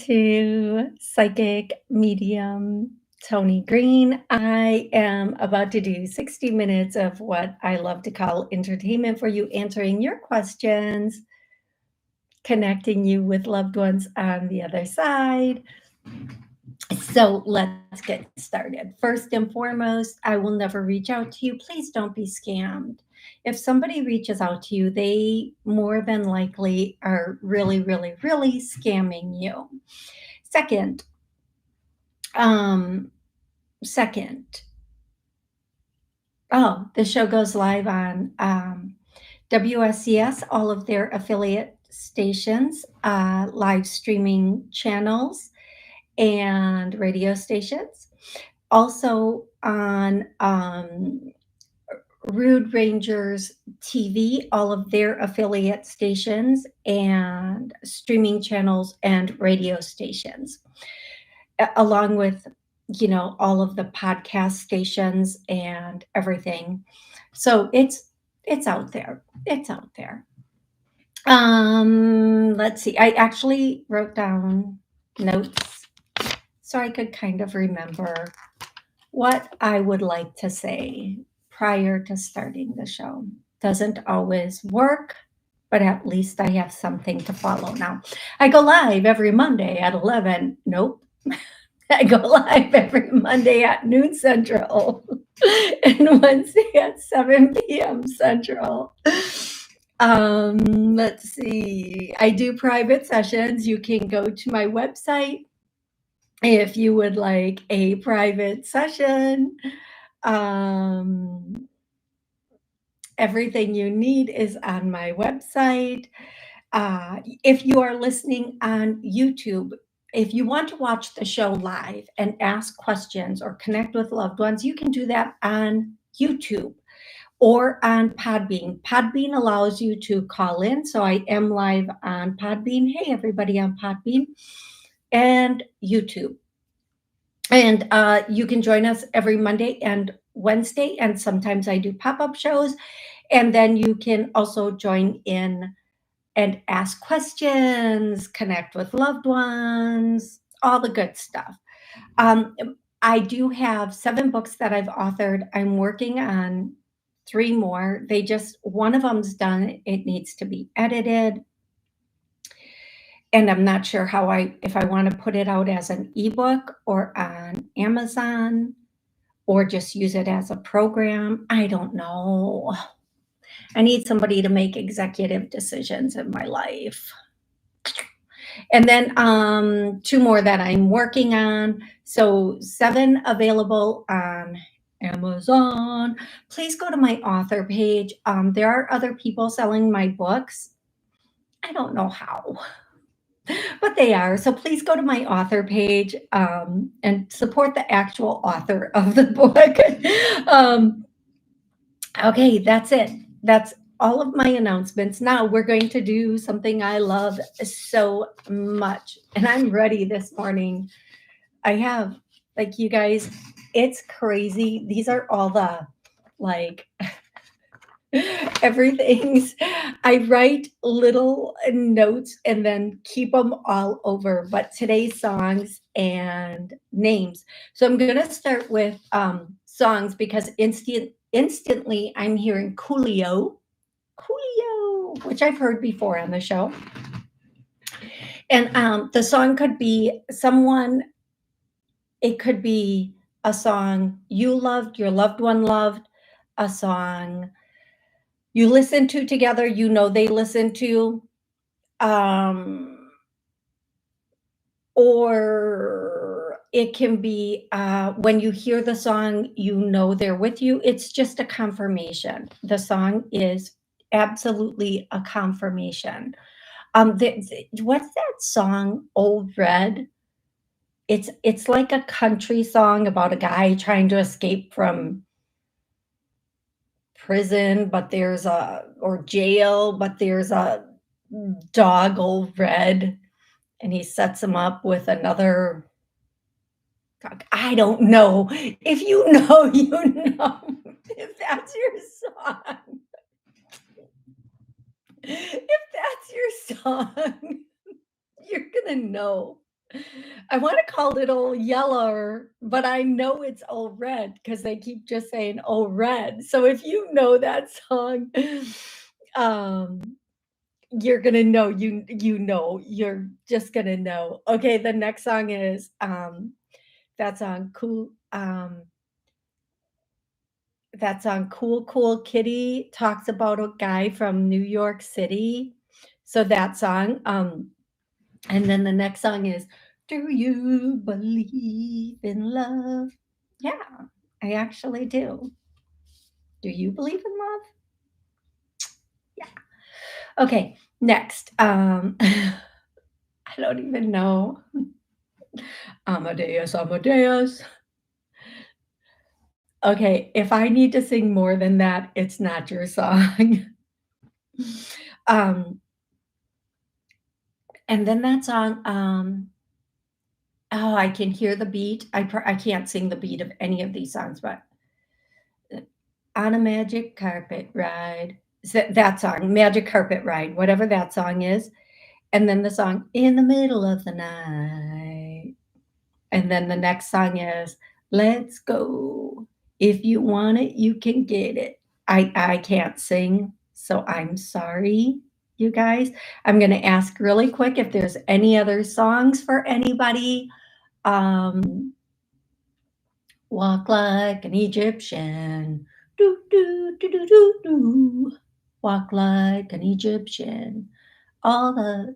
to Psychic Medium Toni Green. I am about to do 60 minutes of what I love to call entertainment for you, answering your questions, connecting you with loved ones on the other side. So let's get started. First and foremost, I will never reach out to you. Please don't be scammed. If somebody reaches out to you, they more than likely are really, really, really scamming you. Second, um, second, the show goes live on WSCS, all of their affiliate stations, live streaming channels, and radio stations. Also on Rude Rangers TV, all of their affiliate stations and streaming channels and radio stations, along with all of the podcast stations and everything. So it's out there. It's out there. Let's see. I actually wrote down notes so I could kind of remember what I would like to say prior to starting the show. Doesn't always work, but at least I have something to follow now. I go live every Monday at 11. Nope. I go live every Monday at noon Central and Wednesday at 7 p.m. Central. Let's see. I do private sessions. You can go to my website if you would like a private session. Everything you need is on my website. If you are listening on YouTube, if you want to watch the show live and ask questions or connect with loved ones, you can do that on YouTube or on Podbean. Podbean allows you to call in. So I am live on Podbean. Hey, everybody on Podbean and YouTube. And you can join us every Monday and Wednesday. And sometimes I do pop-up shows. And then you can also join in and ask questions, connect with loved ones, all the good stuff. I do have 7 books that I've authored. I'm working on 3 more. One of them's done. It needs to be edited. And I'm not sure if I want to put it out as an ebook or on Amazon or just use it as a program. I don't know. I need somebody to make executive decisions in my life. And then 2 more that I'm working on. So 7 available on Amazon. Please go to my author page. There are other people selling my books. I don't know how, but they are. So please go to my author page and support the actual author of the book. Okay, that's it. That's all of my announcements. Now we're going to do something I love so much. And I'm ready this morning. I have, you guys, it's crazy. These are all the, everything's, I write little notes and then keep them all over, but today's songs and names. So I'm going to start with songs because instantly I'm hearing Coolio, which I've heard before on the show. And the song could be it could be a song you loved, your loved one loved, a song you listen to together, they listen to, or it can be when you hear the song, they're with you. It's just a confirmation. The song is absolutely a confirmation. What's that song, Old Red? It's like a country song about a guy trying to escape from prison, or jail, but there's a dog, Old Red, and he sets him up with another dog. I don't know. If you know, you know. If that's your song. If that's your song, you're gonna know. I want to call it Old Yeller, but I know it's Old Red because they keep just saying Old Red. So if you know that song, um, you're gonna know. You're just gonna know. Okay, the next song is that song cool. That song Cool Cool Kitty talks about a guy from New York City. So that song. And then the next song is Do You Believe in Love? Yeah, I actually do. Do you believe in love? Yeah. Okay, next. I don't even know. Amadeus, Amadeus. Okay, if I need to sing more than that, it's not your song. um, and then that song, oh, I can hear the beat. I can't sing the beat of any of these songs, but on a magic carpet ride. That song, Magic Carpet Ride, whatever that song is. And then the song In the Middle of the Night. And then the next song is Let's Go. If you want it, you can get it. I can't sing, so I'm sorry, you guys. I'm going to ask really quick if there's any other songs for anybody. Um, Walk like an Egyptian. Do, do, do, do, do, do. Walk like an Egyptian. All the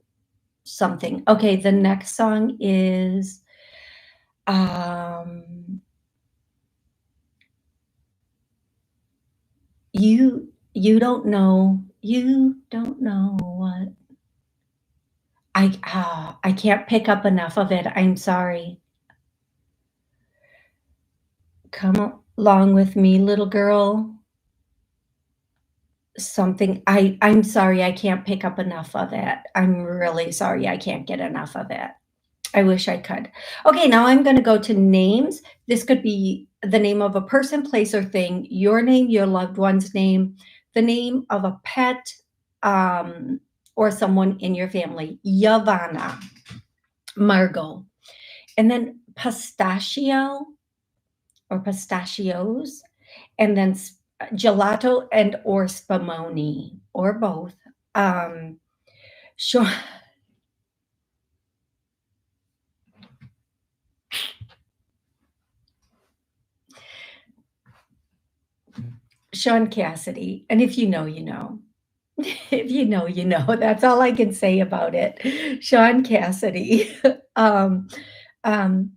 something. Okay, the next song is um you don't know what I can't pick up enough of it. I'm sorry. Come along with me, little girl. Something I'm sorry I can't pick up enough of it. I'm really sorry I can't get enough of it. I wish I could. Okay, now I'm going to go to names. This could be the name of a person, place, or thing, your name, your loved one's name, the name of a pet, or someone in your family. Yavanna, Margot. And then pistachio or pistachios, and then gelato and or spumoni, or both. Sure. Sean Cassidy. And if you know, you know. If you know, you know. That's all I can say about it. Sean Cassidy. um, um,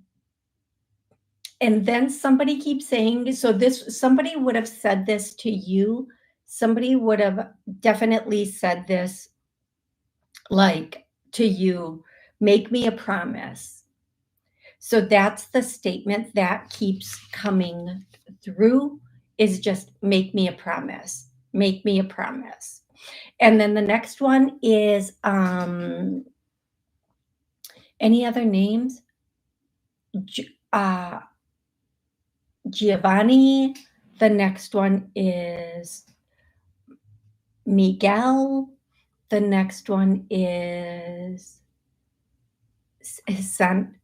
and then somebody keeps saying, so this somebody would have said this to you. Somebody would have definitely said this like to you, make me a promise. So that's the statement that keeps coming through is just make me a promise. Make me a promise. And then the next one is any other names? Uh, Giovanni. The next one is Miguel. The next one is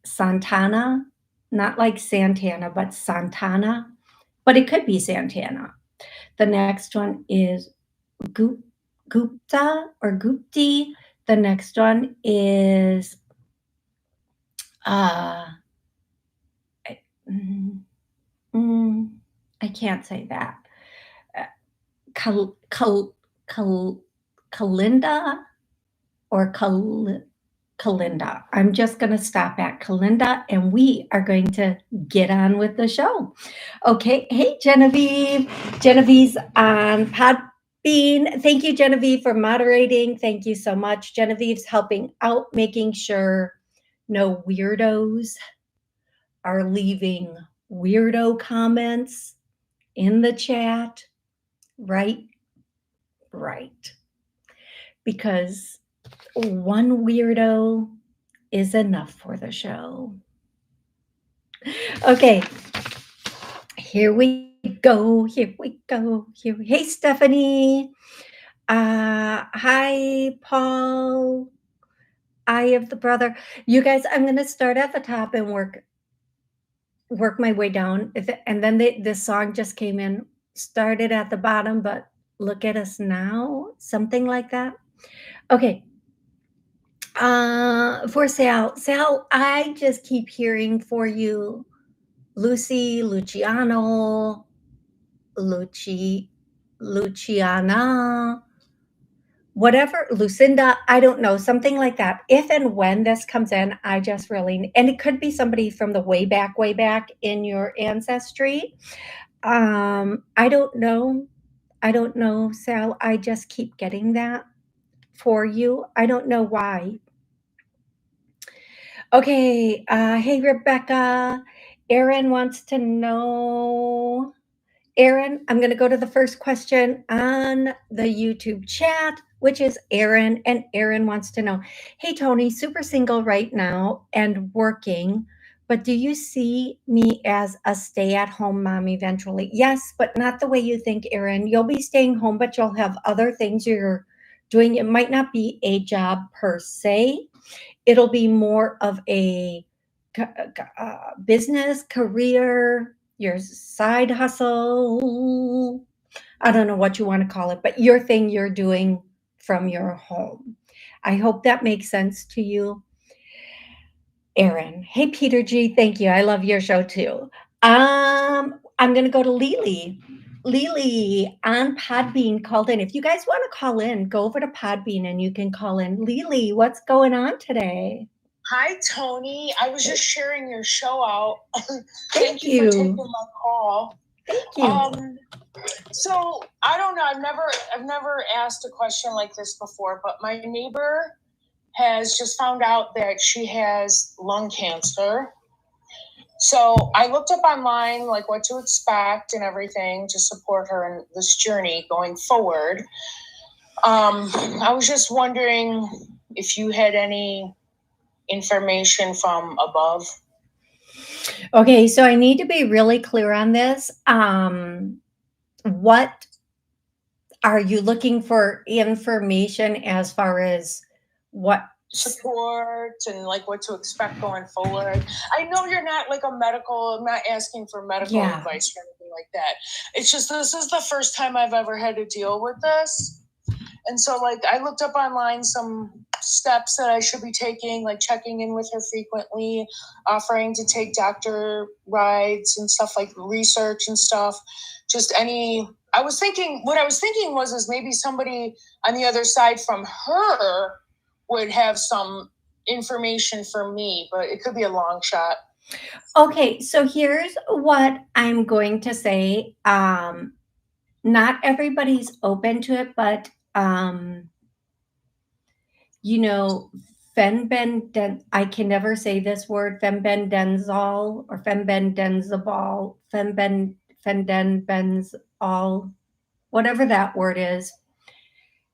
Santana. Not like Santana, but Santana. But it could be Santana. The next one is Gupta or Gupti. The next one is I can't say that. Kalinda or Kalinda. I'm just going to stop at Kalinda and we are going to get on with the show. Okay. Hey, Genevieve. Genevieve's on Podbean. Thank you, Genevieve, for moderating. Thank you so much. Genevieve's helping out, making sure no weirdos are leaving weirdo comments in the chat. Right? Right. Because one weirdo is enough for the show. Okay. Here we go. Here we go. Hey, Stephanie. Hi, Paul. Eye of the brother. You guys, I'm gonna start at the top and work my way down. And then this song just came in. Started at the bottom, but look at us now. Something like that. Okay. For Sal. Sal, I just keep hearing for you Lucy, Luciano, Luciana, whatever, Lucinda, I don't know, something like that. If and when this comes in, I just really, and it could be somebody from the way back in your ancestry. I don't know. I don't know, Sal. I just keep getting that for you. I don't know why. Okay. Hey, Rebecca. Erin wants to know. Erin, I'm going to go to the first question on the YouTube chat, which is Erin. And Erin wants to know, hey, Toni, super single right now and working, but do you see me as a stay at home mom eventually? Yes, but not the way you think, Erin. You'll be staying home, but you'll have other things you're doing. It might not be a job per se, it'll be more of a business, career, your side hustle. I don't know what you want to call it, but your thing you're doing from your home. I hope that makes sense to you, Erin. Hey, Peter G. Thank you. I love your show too. I'm going to go to Lily. Lily on Podbean called in. If you guys want to call in, go over to Podbean and you can call in. Lily, what's going on today? Hi, Toni. I was just sharing your show out. Thank you for taking my call. Thank you. So I don't know. I've never asked a question like this before, but my neighbor has just found out that she has lung cancer. So I looked up online, like what to expect and everything to support her in this journey going forward. I was just wondering if you had any information from above. Okay, so I need to be really clear on this. What are you looking for information as far as what support and like what to expect going forward? I know you're not like I'm not asking for medical advice or anything like that. It's just this is the first time I've ever had to deal with this. And so like I looked up online some steps that I should be taking, like checking in with her frequently, offering to take doctor rides and stuff, like research and stuff. Just what I was thinking was maybe somebody on the other side from her would have some information for me, but it could be a long shot. Okay, so here's what I'm going to say. Not everybody's open to it, but I can never say this word, fembendenzol or fembendenzabal, fembendenzol, whatever that word is.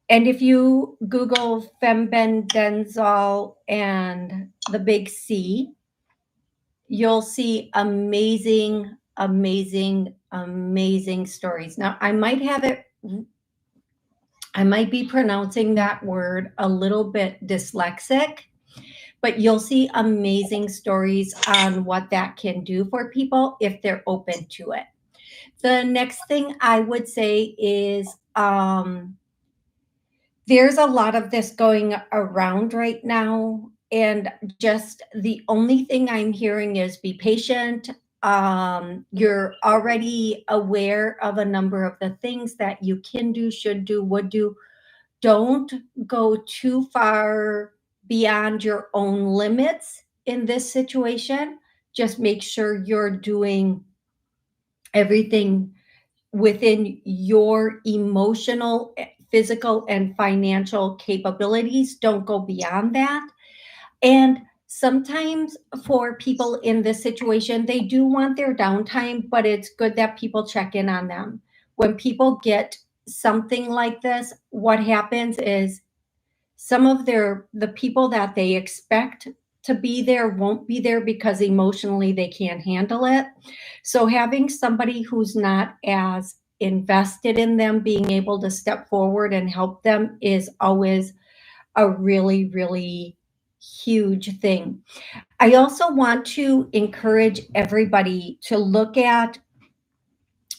And if you Google fembendenzol and the big C, you'll see amazing, amazing, amazing stories. Now, I might be pronouncing that word a little bit dyslexic, but you'll see amazing stories on what that can do for people if they're open to it. The next thing I would say is there's a lot of this going around right now. And just the only thing I'm hearing is be patient. You're already aware of a number of the things that you can do, should do, would do. Don't go too far beyond your own limits in this situation. Just make sure you're doing everything within your emotional, physical, and financial capabilities. Don't go beyond that. And sometimes for people in this situation, they do want their downtime, but it's good that people check in on them. When people get something like this, what happens is some of the people that they expect to be there won't be there because emotionally they can't handle it. So having somebody who's not as invested in them being able to step forward and help them is always a really, really huge thing. I also want to encourage everybody to look at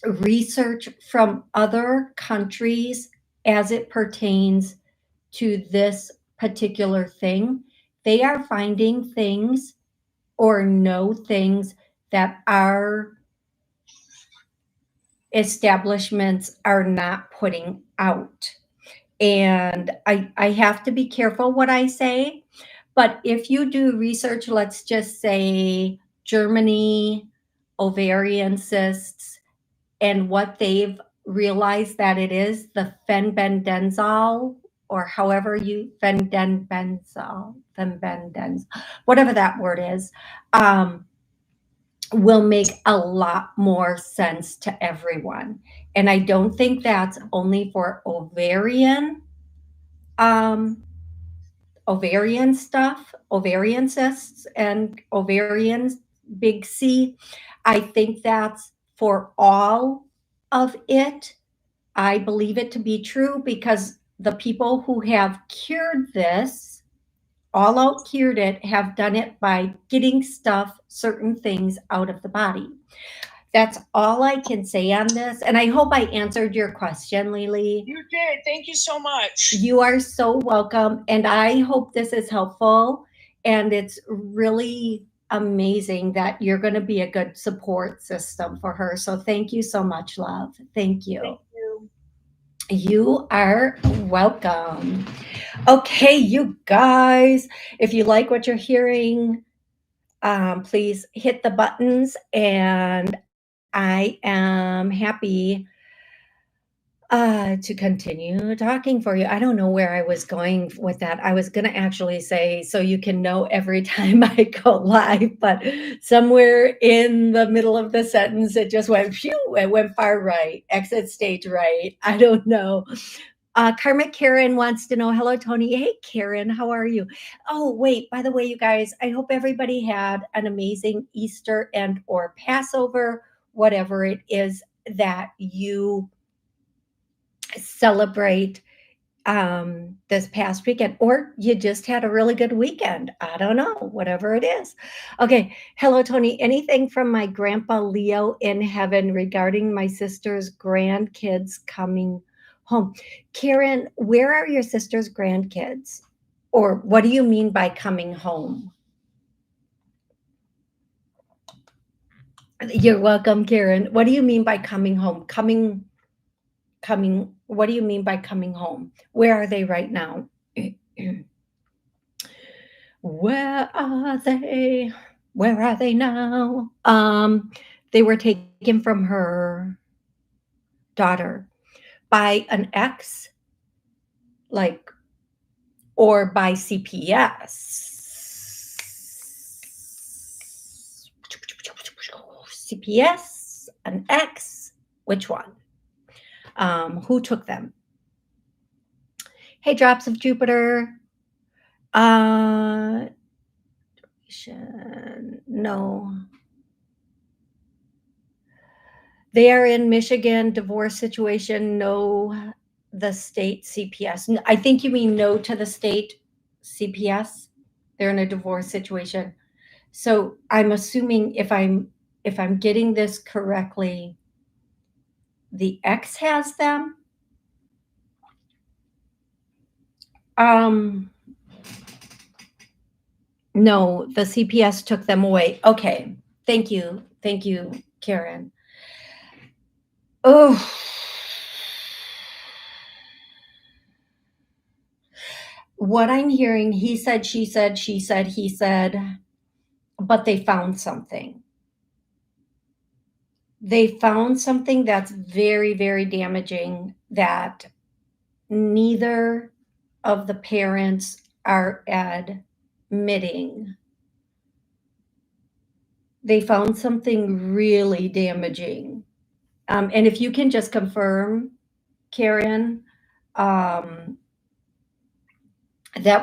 research from other countries as it pertains to this particular thing. They are finding things or know things that our establishments are not putting out. And I have to be careful what I say, but if you do research, let's just say Germany, ovarian cysts, and what they've realized that it is the fenbendazole, or however you fenbendazole, whatever that word is, will make a lot more sense to everyone. And I don't think that's only for um, ovarian stuff, ovarian cysts, and ovarian big C. I think that's for all of it. I believe it to be true because the people who have cured this, all out cured it, have done it by getting stuff, certain things out of the body. That's all I can say on this. And I hope I answered your question, Lily. You did. Thank you so much. You are so welcome. And I hope this is helpful. And it's really amazing that you're going to be a good support system for her. So thank you so much, love. Thank you. Thank you. You are welcome. Okay, you guys, if you like what you're hearing, please hit the buttons, and I am happy to continue talking for you. I don't know where I was going with that. I was going to actually say, so you can know every time I go live, but somewhere in the middle of the sentence, it just went, phew, it went far right, exit stage right. I don't know. Karmic Karen wants to know, hello, Toni. Hey, Karen, how are you? Oh, wait, by the way, you guys, I hope everybody had an amazing Easter and or Passover, whatever it is that you celebrate this past weekend, or you just had a really good weekend. I don't know, whatever it is. Okay. Hello, Toni. Anything from my grandpa Leo in heaven regarding my sister's grandkids coming home? Karen, where are your sister's grandkids? Or what do you mean by coming home? You're welcome, Karen. What do you mean by coming home? What do you mean by coming home? Where are they right now? Where are they? Where are they now? They were taken from her daughter by an ex, like, or by CPS. CPS, an ex, which one? Who took them? Hey, Drops of Jupiter. No. They are in Michigan, divorce situation, no, the state CPS. I think you mean no to the state CPS. They're in a divorce situation. So I'm assuming if I'm getting this correctly, the ex has them. No, the CPS took them away. Okay. Thank you, Karen. Oh. What I'm hearing, he said, she said, he said, but they found something. They found something that's very, very damaging that neither of the parents are admitting. They found something really damaging. And if you can just confirm, Karen, that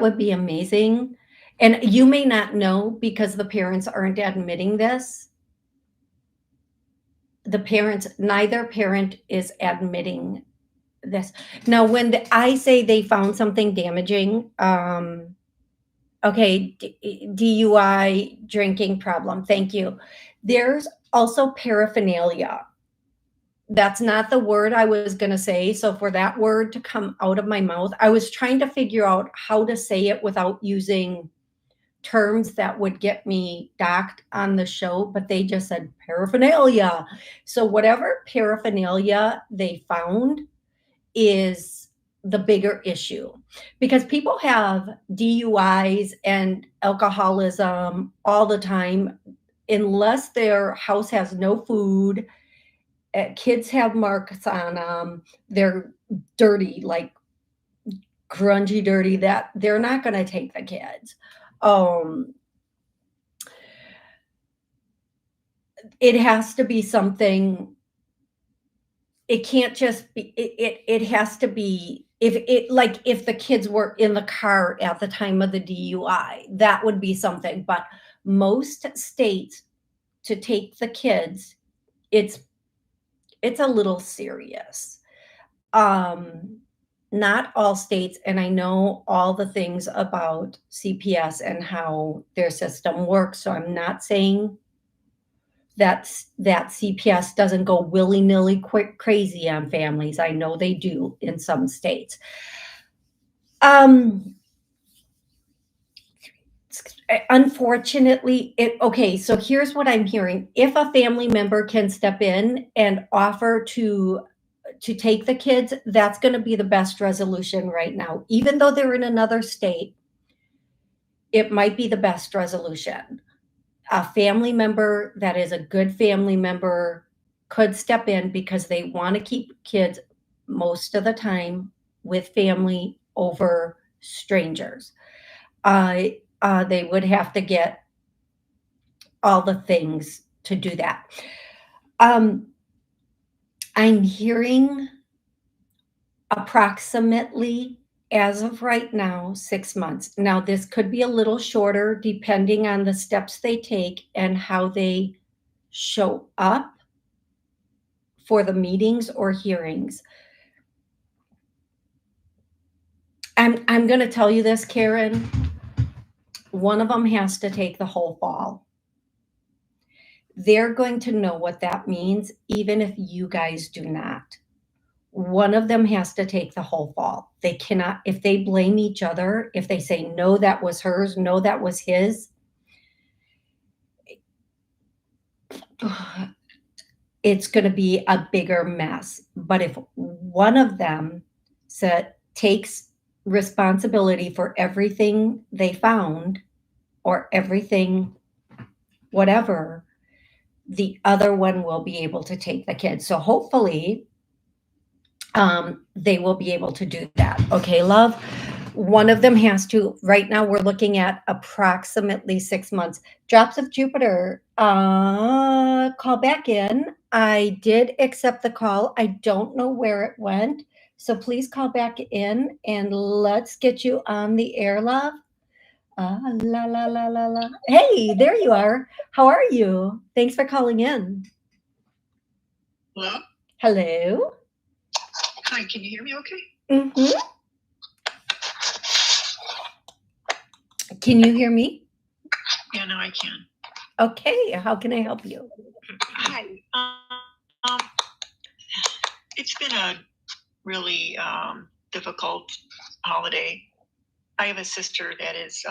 would be amazing. And you may not know because the parents aren't admitting this. Neither parent is admitting this. Now, when I say they found something damaging, Okay, DUI, drinking problem. Thank you. There's also paraphernalia. That's not the word I was going to say. So for that word to come out of my mouth, I was trying to figure out how to say it without using terms that would get me docked on the show, but they just said paraphernalia. So whatever paraphernalia they found is the bigger issue, because people have DUIs and alcoholism all the time unless their house has no food. Kids have marks on them. They're dirty, like grungy dirty, that they're not going to take the kids. It has to be something. It can't just be, it has to be, if the kids were in the car at the time of the DUI, that would be something. But most states, to take the kids, it's a little serious. Not all states, and I know all the things about CPS and how their system works, so I'm not saying that CPS doesn't go willy-nilly quick crazy on families. I know they do in some states. Unfortunately, okay, so here's what I'm hearing. If a family member can step in and offer to take the kids, that's going to be the best resolution right now. Even though they're in another state, it might be the best resolution. A family member that is a good family member could step in because they want to keep kids most of the time with family over strangers. They would have to get all the things to do that. I'm hearing approximately, as of right now, 6 months. Now, this could be a little shorter depending on the steps they take and how they show up for the meetings or hearings. I'm going to tell you this, Karen. One of them has to take the whole fall. They're going to know what that means, even if you guys do not. One of them has to take the whole fall. They cannot, if they blame each other, if they say, no, that was hers, no, that was his, it's going to be a bigger mess. But if one of them takes responsibility for everything they found or everything, whatever, the other one will be able to take the kids. So hopefully they will be able to do that. Okay, love? One of them has to. Right now, we're looking at approximately 6 months. Drops of Jupiter, call back in. I did accept the call. I don't know where it went. So please call back in and let's get you on the air, love. La, la, la, la, la. Hey, there you are. How are you? Thanks for calling in. Hello? Hello? Hi, can you hear me okay? Mm-hmm. Can you hear me? Yeah, no, I can. Okay, how can I help you? Hi. It's been a really difficult holiday. I have a sister that is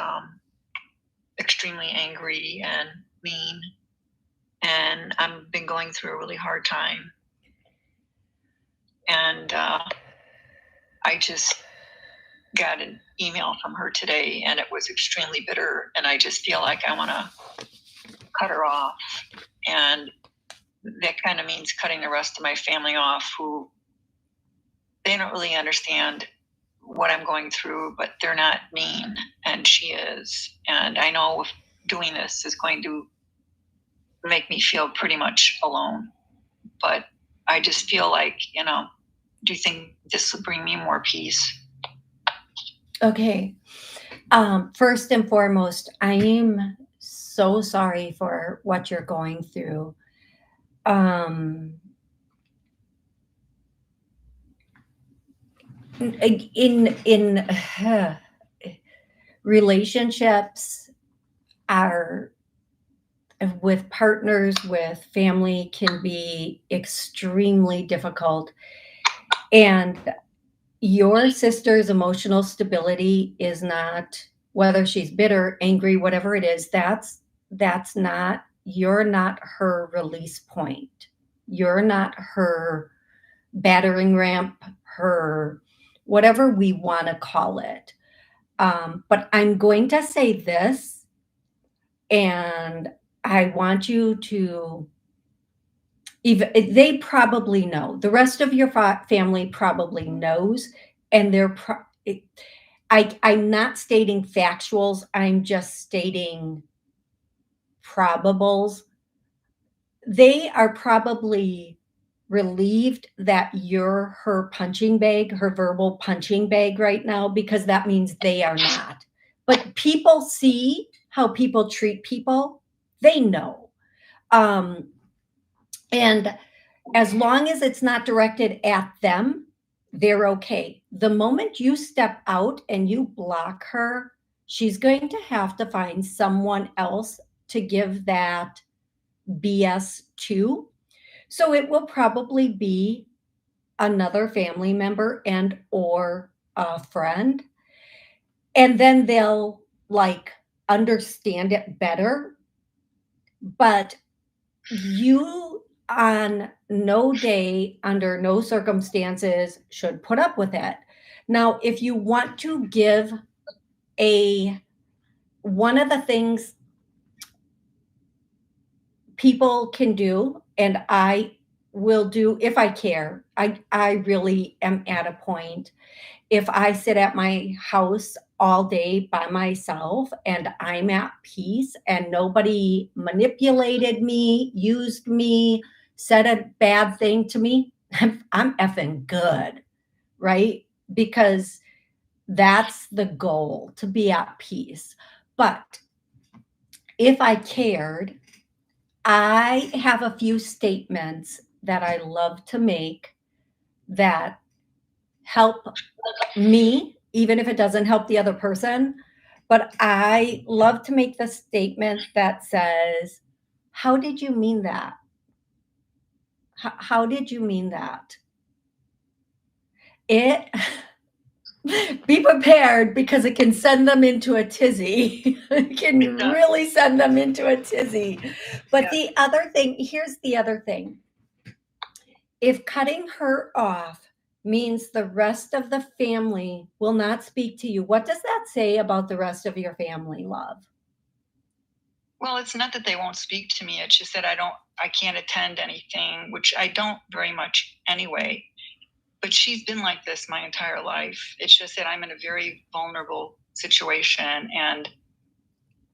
extremely angry and mean, and I've been going through a really hard time. And I just got an email from her today, and it was extremely bitter, and I just feel like I want to cut her off. And that kind of means cutting the rest of my family off, who they don't really understand what I'm going through, but they're not mean, and she is. And I know doing this is going to make me feel pretty much alone, but I just feel like, do you think this would bring me more peace? Okay. First and foremost, I am so sorry for what you're going through. relationships are with partners, with family, can be extremely difficult. And your sister's emotional stability is not, whether she's bitter, angry, whatever it is, that's not, you're not her release point. You're not her battering ramp, her whatever we want to call it. But I'm going to say this, and I want you to, even they probably know, the rest of your family probably knows, and I'm not stating factuals, I'm just stating probables. They are probably relieved that you're her punching bag, her verbal punching bag right now, because that means they are not. But people see how people treat people, they know. And as long as it's not directed at them, they're okay. The moment you step out and you block her, she's going to have to find someone else to give that BS to. So it will probably be another family member and or a friend. And then they'll like understand it better. But you on no day, under no circumstances, should put up with it. Now, if you want to give one of the things people can do, and I will do if I care, I really am at a point. If I sit at my house all day by myself and I'm at peace and nobody manipulated me, used me, said a bad thing to me, I'm effing good, right? Because that's the goal, to be at peace. But if I cared, I have a few statements that I love to make that help me, even if it doesn't help the other person. But I love to make the statement that says, how did you mean that? How did you mean that? It, be prepared, because it can send them into a tizzy. It can really send them into a tizzy. But the other thing, here's the other thing. If cutting her off means the rest of the family will not speak to you, what does that say about the rest of your family, love? Well, it's not that they won't speak to me. It's just that I can't attend anything, which I don't very much anyway. But she's been like this my entire life. It's just that I'm in a very vulnerable situation, and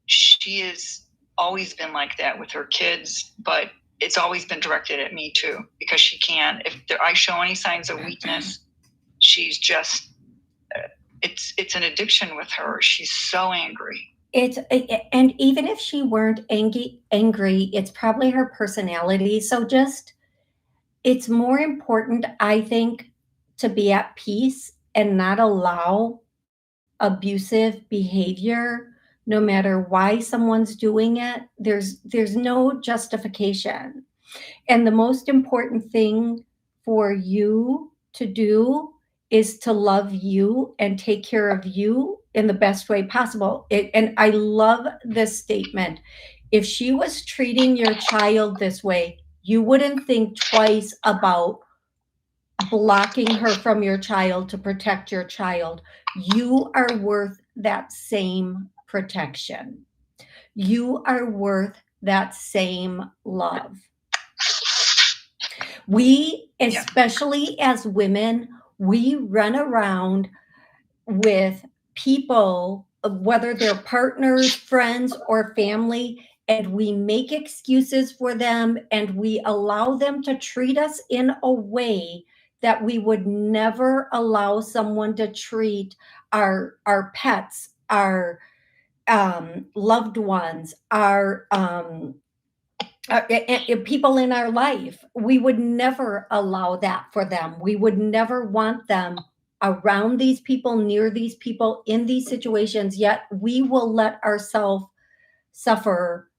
she has always been like that with her kids, but it's always been directed at me too, because she can. If I show any signs of weakness, she's just, it's an addiction with her. She's so angry. And even if she weren't angry, it's probably her personality. So it's more important, I think, to be at peace and not allow abusive behavior, no matter why someone's doing it. There's no justification. And the most important thing for you to do is to love you and take care of you in the best way possible. And I love this statement. If she was treating your child this way, you wouldn't think twice about blocking her from your child to protect your child. You are worth that same protection. You are worth that same love. We, especially as women, we run around with people, whether they're partners, friends, or family, and we make excuses for them, and we allow them to treat us in a way that we would never allow someone to treat our pets, our loved ones, our people in our life. We would never allow that for them. We would never want them around these people, near these people, in these situations, yet we will let ourselves suffer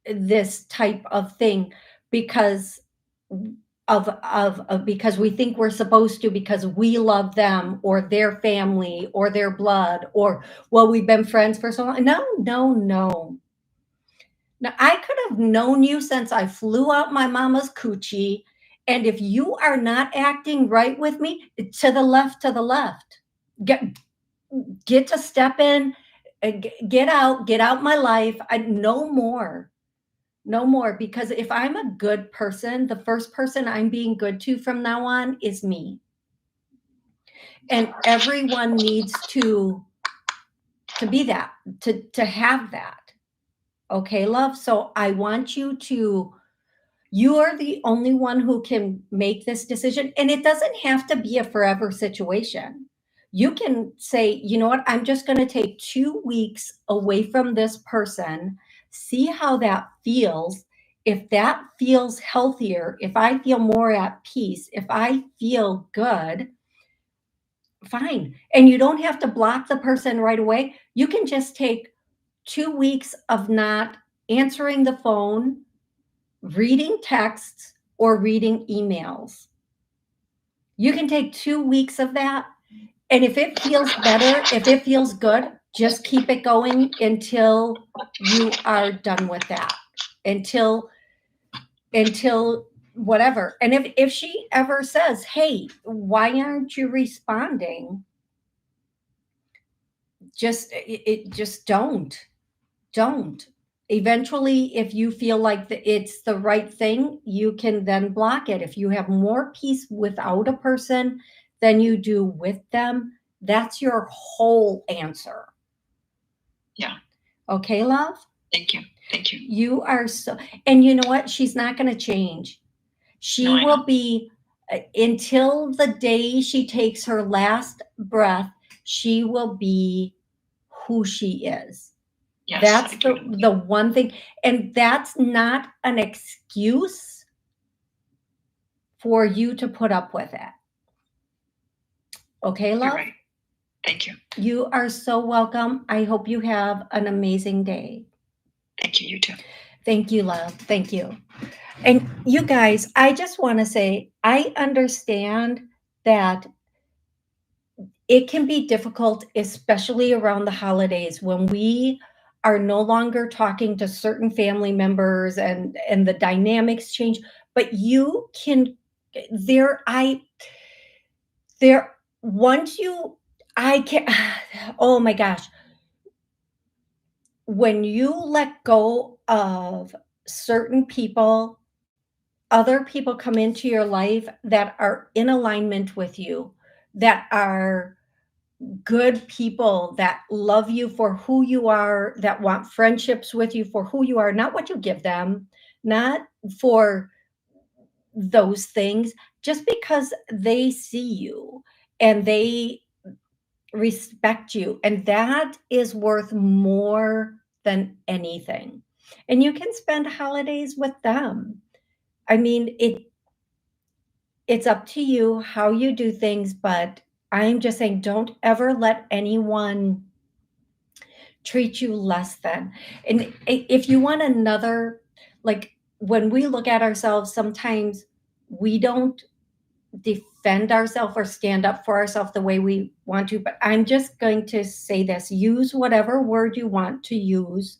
this type of thing because because we think we're supposed to, because we love them or their family or their blood, or well, we've been friends for so long. No, no, no. Now, I could have known you since I flew out my mama's coochie. And if you are not acting right with me, to the left, to the left. Get to step in, get out my life. No more. No more. Because if I'm a good person, the first person I'm being good to from now on is me. And everyone needs to be that, to have that. Okay, love? So I want you to, you are the only one who can make this decision. And it doesn't have to be a forever situation. You can say, you know what, I'm just going to take 2 weeks away from this person, see how that feels. If that feels healthier, if I feel more at peace, if I feel good, fine. And you don't have to block the person right away. You can just take 2 weeks of not answering the phone, reading texts, or reading emails. You can take 2 weeks of that. And if it feels better, if it feels good, just keep it going until you are done with that. Until whatever. And if she ever says, hey, why aren't you responding? Just don't. Eventually, if you feel like it's the right thing, you can then block it. If you have more peace without a person than you do with them, that's your whole answer. Yeah. Okay, love? Thank you. You are so, and you know what? She's not going to change. She will be, until the day she takes her last breath, she will be who she is. Yes, that's the one thing. And that's not an excuse for you to put up with it. Okay, love? You're right. Thank you. You are so welcome. I hope you have an amazing day. Thank you. You too. Thank you, love. Thank you. And you guys, I just want to say, I understand that it can be difficult, especially around the holidays, when we are no longer talking to certain family members and the dynamics change. But you can, once you, I can, oh my gosh, when you let go of certain people, other people come into your life that are in alignment with you, that are good people, that love you for who you are, that want friendships with you for who you are, not what you give them, not for those things, just because they see you and they respect you. And that is worth more than anything. And you can spend holidays with them. I mean, it's up to you how you do things, but I'm just saying, don't ever let anyone treat you less than. And if you want another, like when we look at ourselves, sometimes we don't defend ourselves or stand up for ourselves the way we want to. But I'm just going to say this: use whatever word you want to use.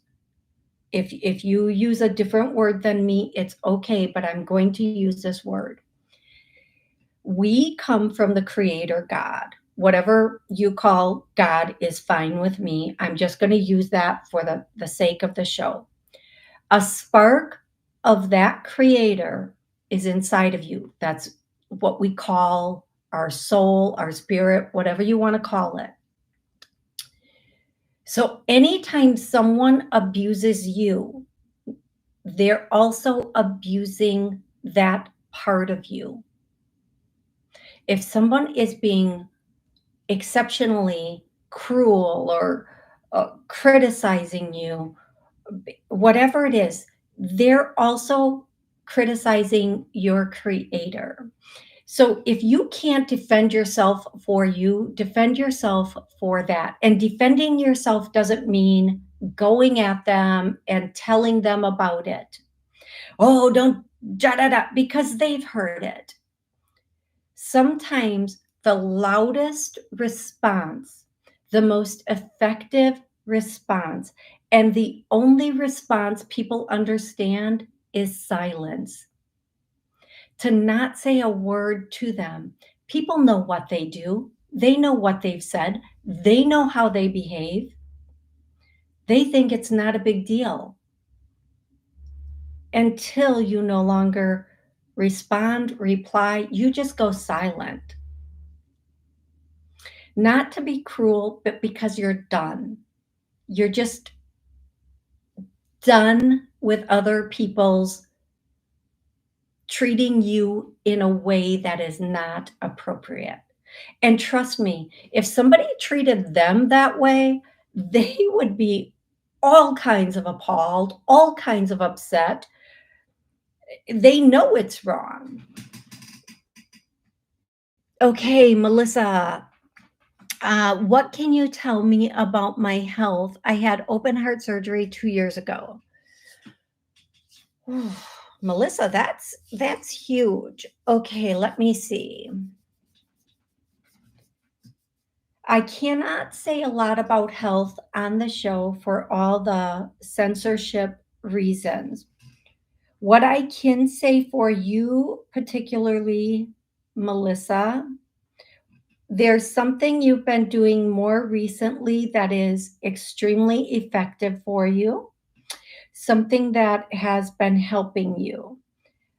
If you use a different word than me, it's okay, but I'm going to use this word. We come from the Creator God. Whatever you call God is fine with me. I'm just going to use that for the sake of the show. A spark of that Creator is inside of you. That's what we call our soul, our spirit, whatever you want to call it. So anytime someone abuses you, they're also abusing that part of you. If someone is being exceptionally cruel or criticizing you, whatever it is, they're also criticizing your Creator. So if you can't defend yourself for you, defend yourself for that. And defending yourself doesn't mean going at them and telling them about it. Oh, don't da da da, because they've heard it. Sometimes the loudest response, the most effective response, and the only response people understand is silence. To not say a word to them. People know what they do, they know what they've said, they know how they behave. They think it's not a big deal until you no longer respond, reply, you just go silent. Not to be cruel, but because you're done. You're just done with other people's treating you in a way that is not appropriate. And trust me, if somebody treated them that way, they would be all kinds of appalled, all kinds of upset. They know it's wrong. Okay, Melissa, what can you tell me about my health? I had open heart surgery 2 years ago. Melissa, that's huge. Okay, let me see. I cannot say a lot about health on the show for all the censorship reasons. What I can say for you, particularly, Melissa, there's something you've been doing more recently that is extremely effective for you, something that has been helping you.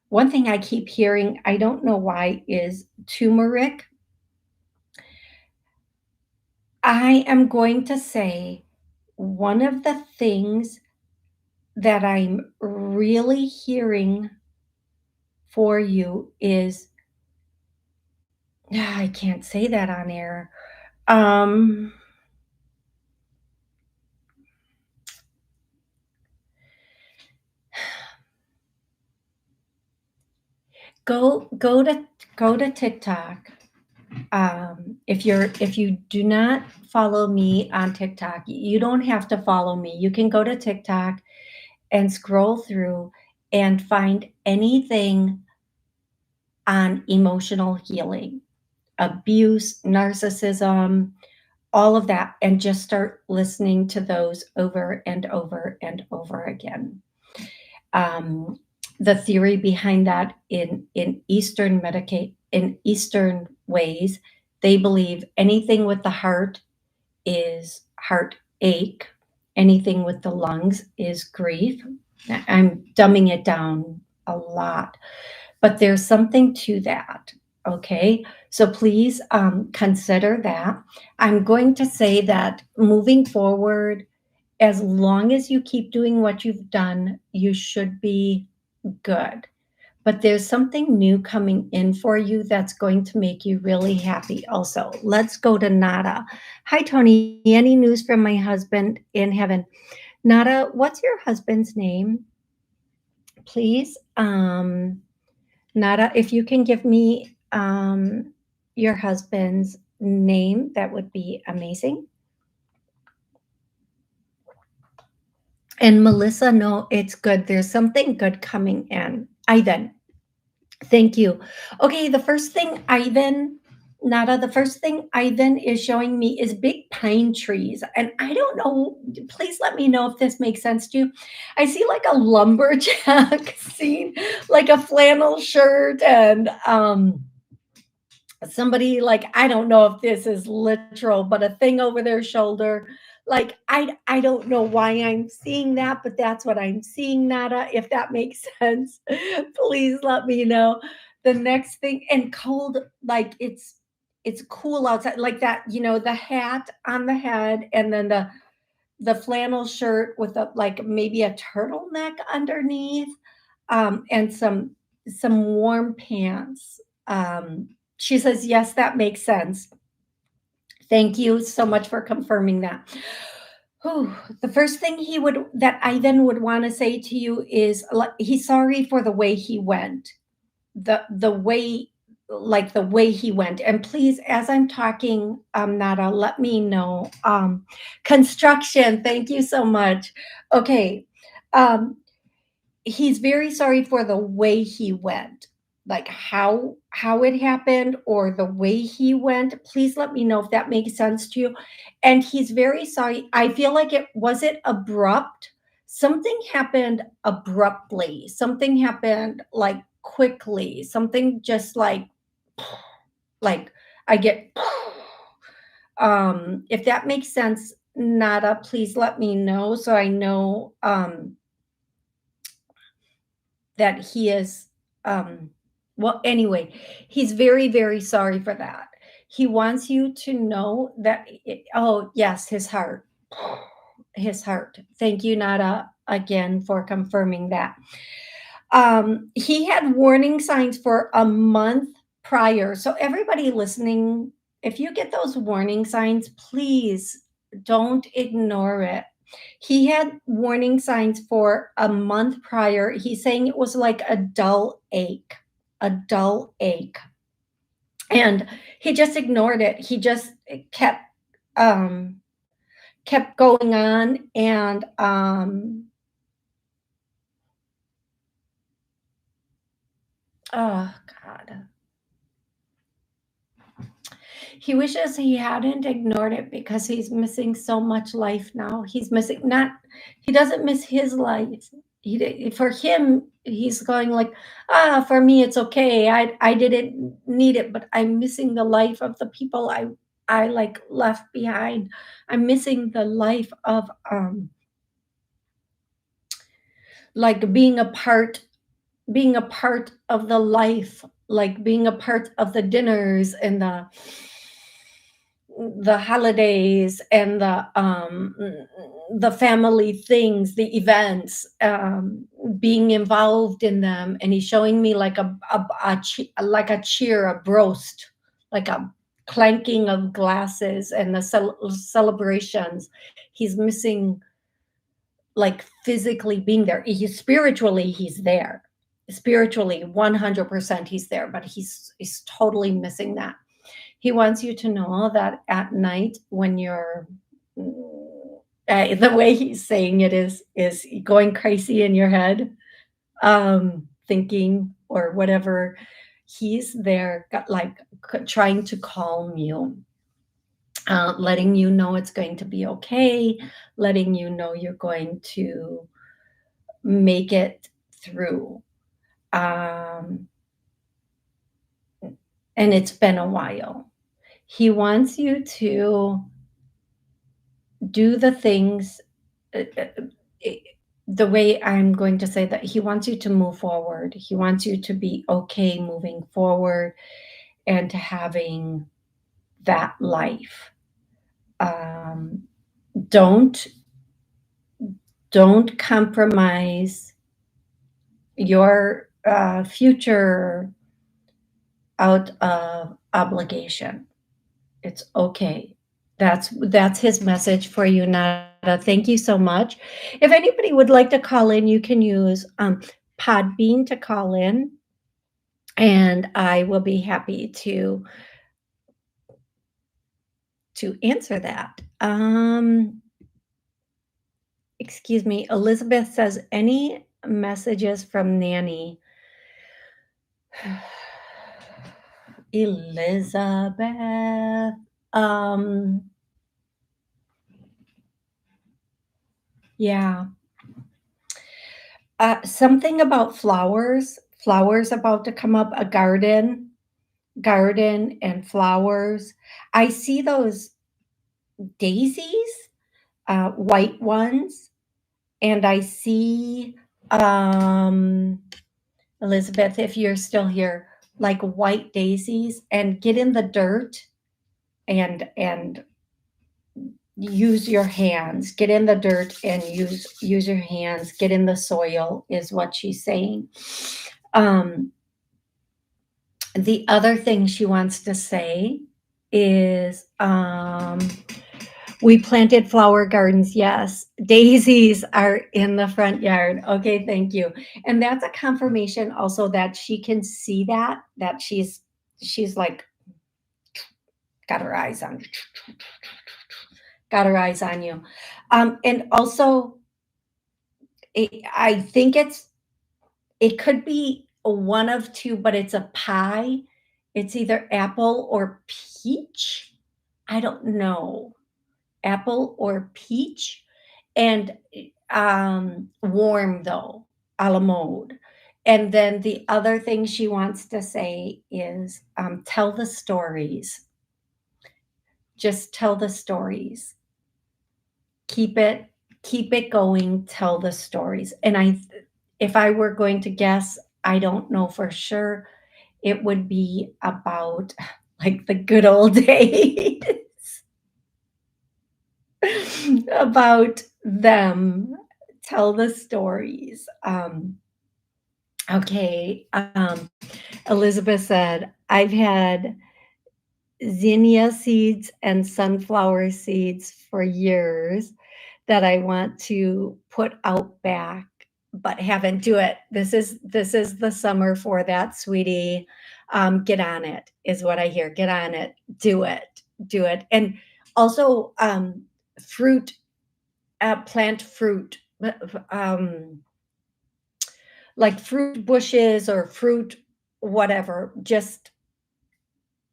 One thing I keep hearing, I don't know why, is turmeric. I am going to say one of the things that I'm really hearing for you is, I can't say that on air. Go to TikTok. If you do not follow me on TikTok, you don't have to follow me. You can go to TikTok and scroll through and find anything on emotional healing, abuse, narcissism, all of that, and just start listening to those over and over and over again. The theory behind that in Eastern ways, they believe anything with the heart is heartache, anything with the lungs is grief. I'm dumbing it down a lot, but there's something to that. Okay, so please consider that. I'm going to say that moving forward, as long as you keep doing what you've done, you should be good. But there's something new coming in for you that's going to make you really happy also. Let's go to Nada. Hi, Toni. Any news from my husband in heaven? Nada, what's your husband's name? Please. Nada, if you can give me your husband's name, that would be amazing. And Melissa, no, it's good. There's something good coming in. Ivan, thank you. Okay, the first thing Ivan is showing me is big pine trees. And I don't know, please let me know if this makes sense to you. I see like a lumberjack scene, like a flannel shirt and somebody, like, I don't know if this is literal, but a thing over their shoulder. Like, I don't know why I'm seeing that, but that's what I'm seeing, Nada. If that makes sense, please let me know. The next thing, and cold, like it's cool outside, like that, the hat on the head, and then the flannel shirt with like maybe a turtleneck underneath, and some warm pants. She says, yes, that makes sense. Thank you so much for confirming that. Whew. The first thing that Ivan would want to say to you is he's sorry for the way he went. The way, like the way he went. And please, as I'm talking, Nada, let me know. Construction, thank you so much. Okay. He's very sorry for the way he went, like how it happened or the way he went. Please let me know if that makes sense to you. And he's very sorry. I feel like it abrupt. Something happened abruptly. Something happened like quickly. Something just like I get if that makes sense, Nada, please let me know so I know that he is well, anyway, he's very, very sorry for that. He wants you to know that oh yes, his heart. His heart. Thank you, Nada, again for confirming that. He had warning signs for a month prior. So everybody listening, if you get those warning signs, please don't ignore it. He had warning signs for a month prior. He's saying it was like a dull ache, a dull ache. And he just ignored it. He just kept going on, and oh God. He wishes he hadn't ignored it because he's missing so much life now. He's missing he doesn't miss his life. For him, he's going like, for me, it's okay. I didn't need it, but I'm missing the life of the people I like left behind. I'm missing the life of like being a part of the life, like being a part of the dinners and the holidays and the family things, the events, being involved in them. And he's showing me like a cheer, a broast, like a clanking of glasses and the celebrations. He's missing like physically being there. Spiritually, he's there. Spiritually, 100% he's there, but he's totally missing that. He wants you to know that at night when you're, the way he's saying it is going crazy in your head, thinking or whatever, he's there, like trying to calm you. Letting you know it's going to be okay, letting you know you're going to make it through. And it's been a while. He wants you to do the things the way I'm going to say that. He wants you to move forward. He wants you to be okay moving forward and to having that life. Don't compromise your future out of obligation. It's okay. That's his message for you, Nada. Thank you so much. If anybody would like to call in, you can use Podbean to call in, and I will be happy to answer that. Excuse me. Elizabeth says, any messages from Nanny? Elizabeth. Yeah. Something about flowers about to come up, a garden and flowers. I see those daisies, white ones, and I see, Elizabeth, if you're still here, like white daisies, and get in the dirt and use your hands. Get in the dirt and use your hands. Get in the soil is what she's saying. The other thing she wants to say is, we planted flower gardens. Yes. Daisies are in the front yard. Okay. Thank you. And that's a confirmation also that she can see that she's she's like got her eyes on you, got her eyes on you. And also, I think it could be one of two, but it's a pie. It's either apple or peach. I don't know. Apple or peach, and warm though, a la mode. And then the other thing she wants to say is tell the stories. Just tell the stories. Keep it keep it going. Tell the stories. And if I were going to guess, I don't know for sure. It would be about like the good old days. About them. Tell the stories. Okay. Elizabeth said, I've had zinnia seeds and sunflower seeds for years that I want to put out back, but haven't do it. This is the summer for that, sweetie. Get on it is what I hear. Get on it. Do it. Do it. And also fruit, plant fruit, um, like fruit bushes or fruit, whatever. Just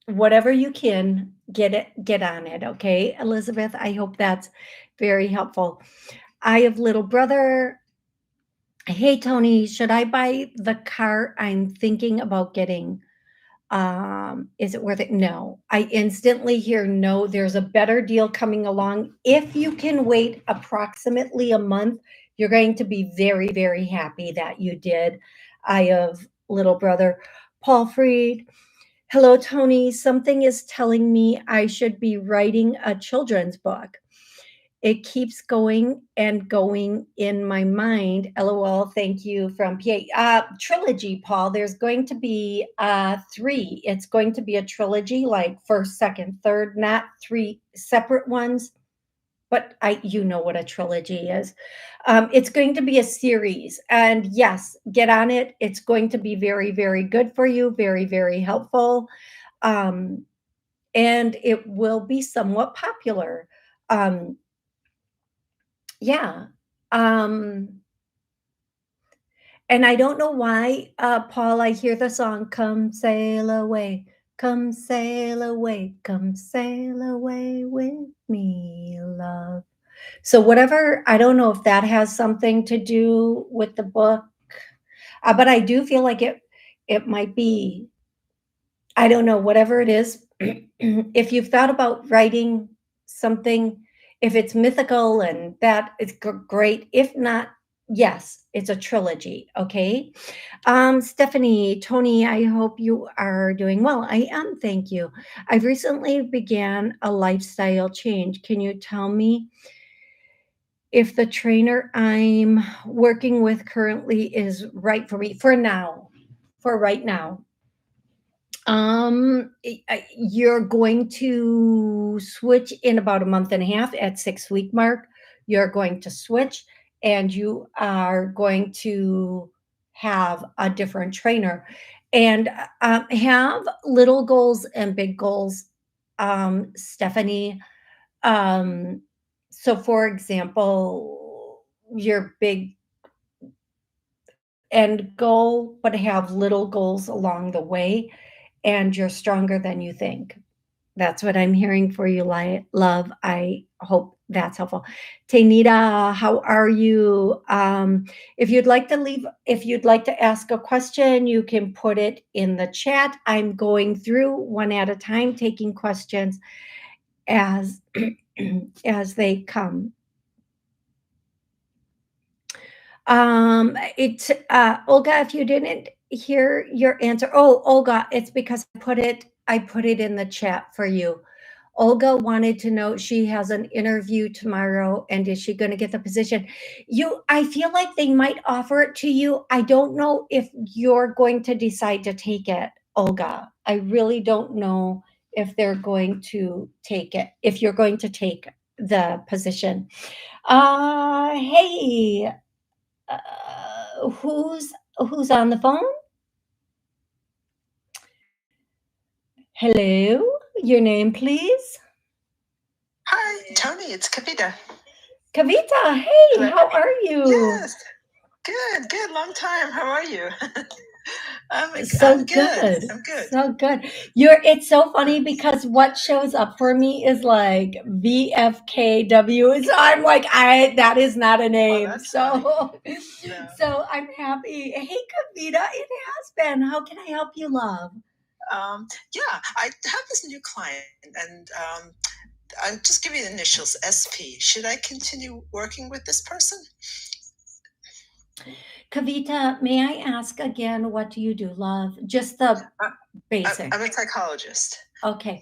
whatever you can, get on it. Okay, Elizabeth. I hope that's very helpful. I have little brother. Hey Tony, should I buy the car I'm thinking about getting? Is it worth it? No. I instantly hear no. There's a better deal coming along. If you can wait approximately a month, you're going to be very, very happy that you did. I have little brother Paul Freed. Hello, Tony. Something is telling me I should be writing a children's book. It keeps going and going in my mind. LOL. Thank you from PA. Trilogy, Paul. There's going to be three. It's going to be a trilogy, like first, second, third, not three separate ones. But you know what a trilogy is. It's going to be a series. And yes, get on it. It's going to be very, very good for you, very, very helpful. Um, and it will be somewhat popular. Um, yeah. Um, and I don't know why, Paul, I hear the song, Come Sail Away, come sail away, come sail away with me, love. So whatever, I don't know if that has something to do with the book, but I do feel like it might be, I don't know, whatever it is. If you've thought about writing something, if it's mythical and that, it's great. If not, yes, it's a trilogy. Okay. Stephanie, Tony, I hope you are doing well. I am. Thank you. I've recently began a lifestyle change. Can you tell me if the trainer I'm working with currently is right for me for now, for right now? You're going to switch in about a month and a half at 6 week mark. You're going to switch and you are going to have a different trainer and have little goals and big goals, Stephanie. Um, so, for example, your big end goal, but have little goals along the way, and you're stronger than you think. That's what I'm hearing for you, love. I hope that's helpful. Taynita, how are you? If you'd like to ask a question, you can put it in the chat. I'm going through one at a time, taking questions as as they come. Olga, if you didn't hear your answer, oh, Olga, it's because I put it in the chat for you. Olga wanted to know, she has an interview tomorrow and is she going to get the position? I feel like they might offer it to you. I don't know if you're going to decide to take it, Olga. I really don't know if they're going to take it, if you're going to take the position. Hey, who's on the phone? Hello, your name, please? Hi, Toni, it's Kavita. Kavita, hey, Hello. how are you? Yes, good, long time. How are you? I'm good. I'm good. So good. It's so funny because what shows up for me is like VFKW. So I'm like, that is not a name. that's So No. so I'm happy. Hey Kavita, it has been. How can I help you, love? Yeah, I have this new client, and I'm just giving the initials SP. Should I continue working with this person? Kavita, may I ask again, what do you do, love? Just the basic. I'm a psychologist. Okay.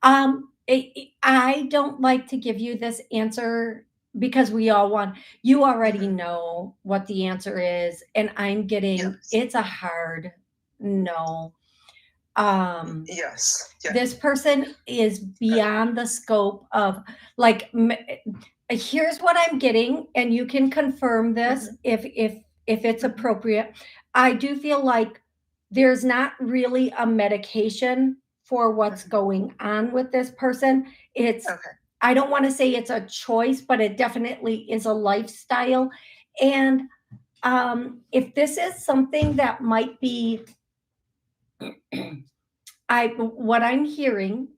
I don't like to give you this answer because you already know what the answer is, and I'm getting, Yes. it's a hard no. Yes. Yeah. This person is beyond the scope of, like, here's what I'm getting, and you can confirm this if it's appropriate. I do feel like there's not really a medication for what's going on with this person. It's, I don't want to say it's a choice, but it definitely is a lifestyle. And if this is something that might be, what I'm hearing,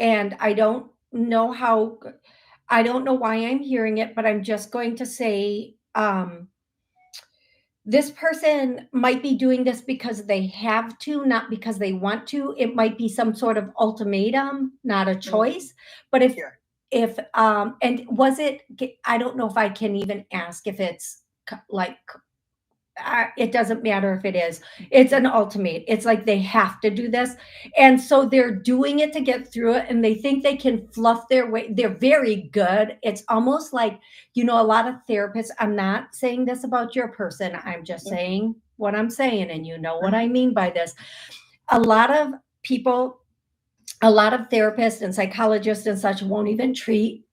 and I don't know why I'm hearing it, but I'm just going to say, this person might be doing this because they have to, not because they want to. It might be some sort of ultimatum, not a choice. But if and was it, I don't know if I can even ask if it's like, it doesn't matter if it is. It's an ultimate. It's like they have to do this. And so they're doing it to get through it, and they think they can fluff their way. They're very good. It's almost like, a lot of therapists, I'm not saying this about your person. I'm just saying what I'm saying, and you know what I mean by this. A lot of people, a lot of therapists and psychologists and such won't even treat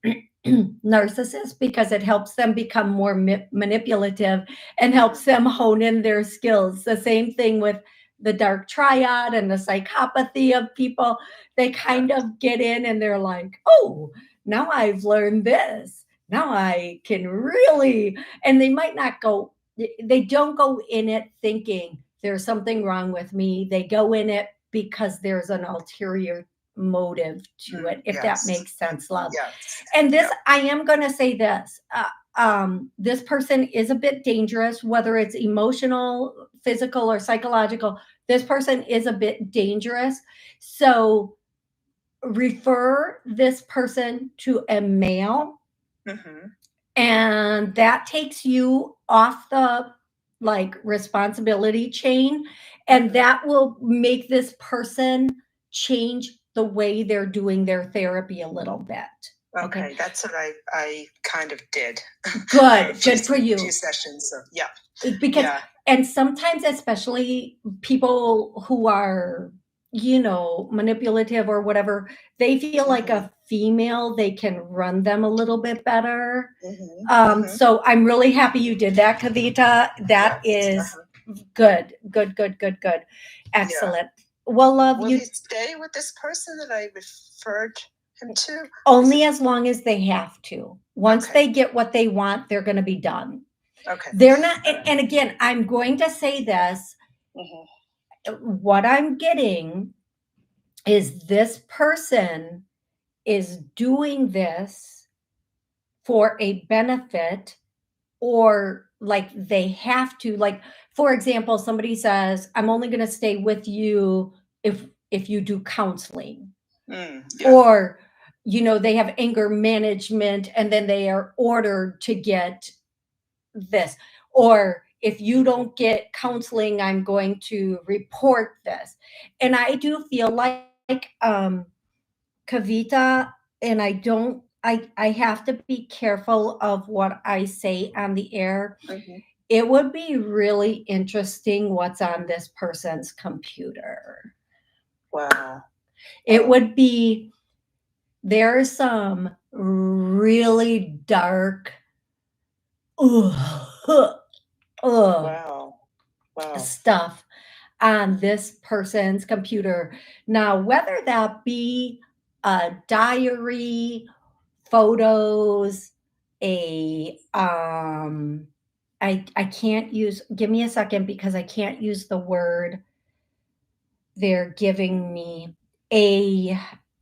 narcissists because it helps them become more manipulative and helps them hone in their skills. The same thing with the dark triad and the psychopathy of people. They kind of get in and they're like, oh, now I've learned this. Now I can really, and they might not go, they don't go in it thinking there's something wrong with me. They go in it because there's an ulterior motive to it, if that makes sense, love. And this, I am going to say this. This person is a bit dangerous, whether it's emotional, physical, or psychological. This person is a bit dangerous. So refer this person to a male, and that takes you off the responsibility chain, and that will make this person change the way they're doing their therapy a little bit. Okay, that's what I kind of did. Good for you. 2 sessions, so yeah. Because and sometimes, especially people who are, manipulative or whatever, they feel like a female, they can run them a little bit better. So I'm really happy you did that, Kavita. That is good. Excellent. Well, love, will you stay with this person that I referred him to? Only as long as they have to. Once they get what they want, they're going to be done. Okay. They're not, and again, I'm going to say this. What I'm getting is this person is doing this for a benefit, or they have to. For example, somebody says, I'm only going to stay with you if you do counseling. Or they have anger management, and then they are ordered to get this. Or if you don't get counseling, I'm going to report this. And I do feel like, Kavita, and I have to be careful of what I say on the air. It would be really interesting what's on this person's computer. Wow. It would be, there's some really dark, Wow. stuff on this person's computer. Now, whether that be a diary, photos, I can't use, give me a second because I can't use the word they're giving me, a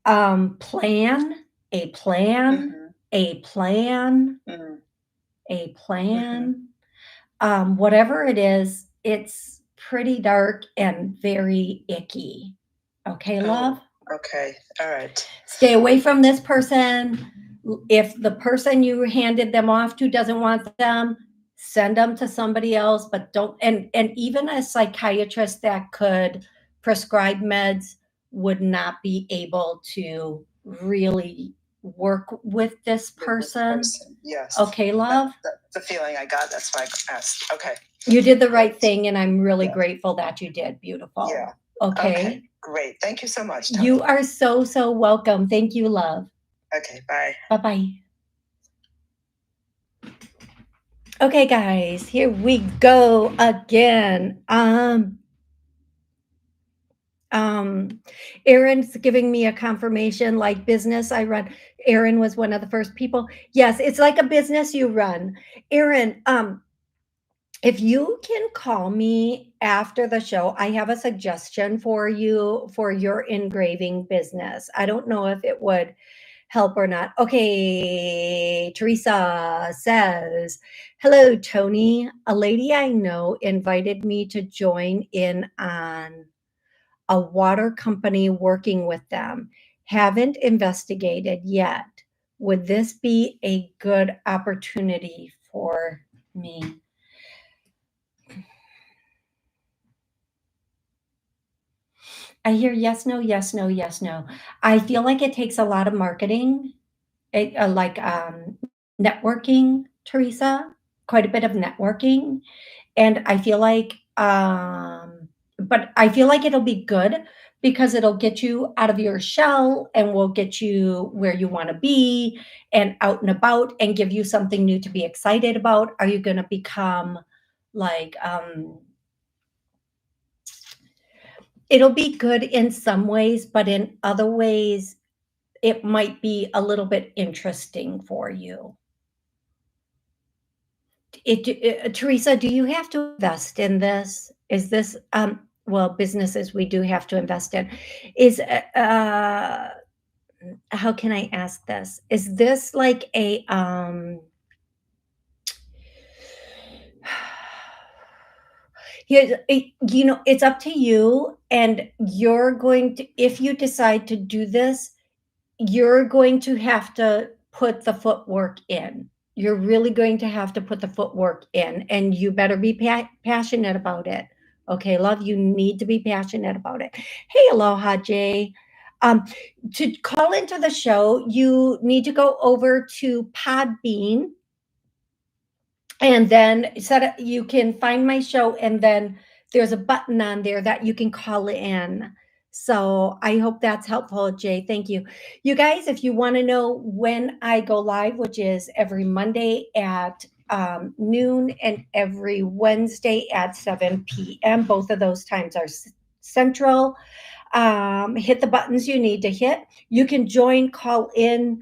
plan, a plan, a plan, a plan, whatever it is, it's pretty dark and very icky. Okay, love? Okay. All right. Stay away from this person. If the person you handed them off to doesn't want them, send them to somebody else, but don't, and even a psychiatrist that could prescribe meds would not be able to really work with this person. Yes. Okay, love? That's the feeling I got. That's why I asked. Okay. You did the right thing, and I'm really grateful that you did. Beautiful. Yeah. Okay. Great. Thank you so much, Toni. You are so, so welcome. Thank you, love. Okay. Bye. Bye-bye. Okay, guys, here we go again. Erin's giving me a confirmation, like business I run. Erin was one of the first people. Yes, it's like a business you run. Erin, if you can call me after the show, I have a suggestion for you for your engraving business. I don't know if it would help or not. Okay, Teresa says, hello, Toni. A lady I know invited me to join in on a water company working with them. Haven't investigated yet. Would this be a good opportunity for me? I hear yes, no, yes, no, yes, no. I feel like it takes a lot of marketing, networking, Teresa, quite a bit of networking. And I feel like, but I feel like it'll be good because it'll get you out of your shell and will get you where you want to be and out and about and give you something new to be excited about. Are you going to become like, it'll be good in some ways, but in other ways, it might be a little bit interesting for you. Teresa, do you have to invest in this? Is this, well, businesses we do have to invest in. Is, how can I ask this? Is this like a, it's up to you, and you're going to, if you decide to do this, you're going to have to put the footwork in. You're really going to have to put the footwork in, and you better be passionate about it. Okay, love, you need to be passionate about it. Hey, aloha, Jay. To call into the show, you need to go over to Podbean, and then you can find my show, and then there's a button on there that you can call in. So I hope that's helpful, Jay. Thank you. You guys, if you want to know when I go live, which is every Monday at noon and every Wednesday at 7 p.m., both of those times are central. Hit the buttons you need to hit. You can join, call in,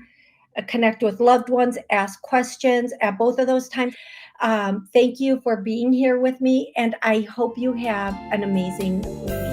connect with loved ones, ask questions at both of those times. Thank you for being here with me, and I hope you have an amazing week.